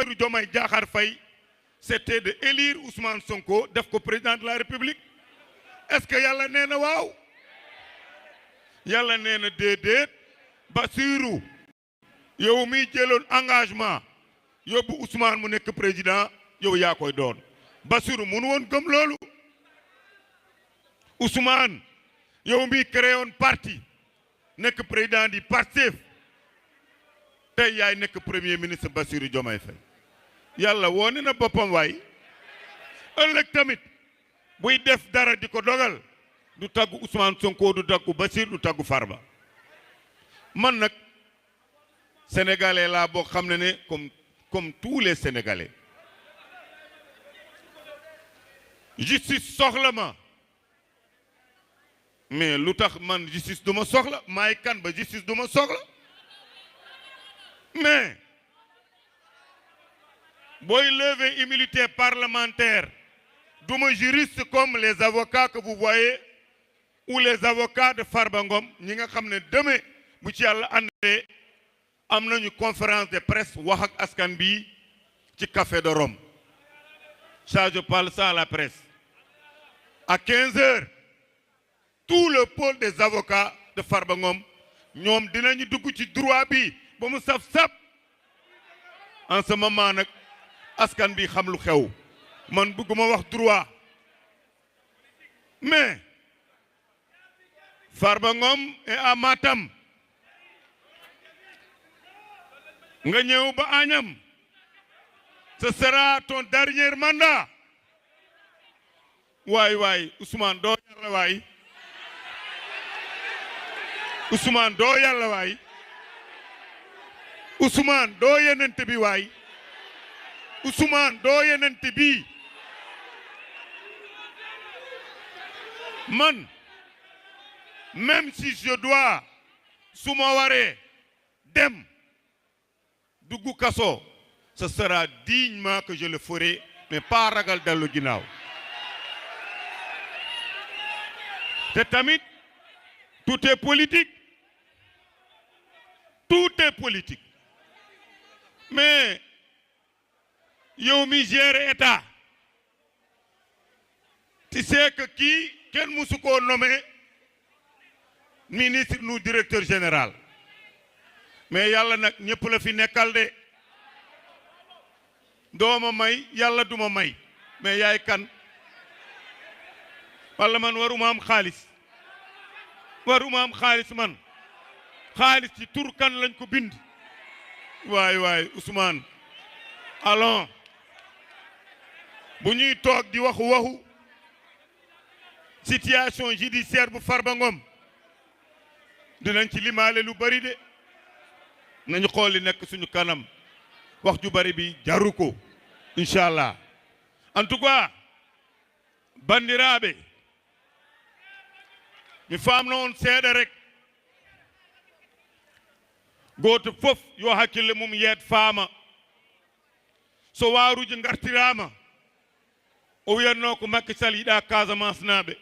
Bassirou Diomaye Diakhar Faye c'était de élire Ousmane Sonko def ko président de la République est-ce que yàlla nee na waaw yàlla nee na déedéet Bassirou yow mi jëloon engagement yóbbu Ousmane mu nekk président yow yaa koy doon Bassirou mënu woon gëm loolu Ousmane yow mi créé woon parti nekk président di Pastef tey yaay nekk premier ministre Bassirou Diomaye Faye yàlla woone na boppam waay ëllëg tamit buy def dara di ko dogal du taggu Ousmane Sonko du taggu Bassirou du taggu Farba man nag sénégalais laa boo xam ne comme tous les sénégalais justice soxla ma mais lu tax man justice du ma soxla maay kan ba justice du ma soxla mais booy lever immunité parlementaire du ma juriste comme les avocats que vous voyez ou les avocats de Farba Ngom ñi nga xam ne demain bu ci yàlla àndee am nañu conférence de presse wax ak askan bi ci Café de Rome ça je parle ça à la presse à 15 heures tout le pôle des avocats de Farba Ngom ñoom dinañu dugg ci droit bi ba mu saf-saf en ce moment nag askan bi xam lu xew man bëgguma wax droit mais Farba Ngom est à Matam nga ñëw ba Agnam ce sera ton dernier mandat waay Ousmane doo yàlla waay Ousmane doo yàlla waay Ousmane doo yenente bi waay Ousmane doo yenente bi man même si je dois su ma waree dem dugg kaso ce sera dignement que je le ferai mais pas ragal dellu ginnaaw te tamit tout est politique mais yow mi gère état tu sais que kii kenn musu koo nommé ministre nu directeur général mais yàlla nag ñëpp la fi nekkal de dooma may yàlla duma may mais yaay kan walla man waruma am xaalis man xaalis ci tur kan lañ ko bind waay Ousmane allons bu ñuy toog di waxu situation judiciaire bu Farba Ngom dinañ ci limaale lu bari de nañu xool li nekk suñu kanam wax ju bari bi jaru ko inchallah en tout cas bandiraɓe mi famno on seeɗa rek goto fof yo hakkille mum yeed faama so waaruji gartirama o wiyatno ko Macky Sall yiɗa Casamance naaɓe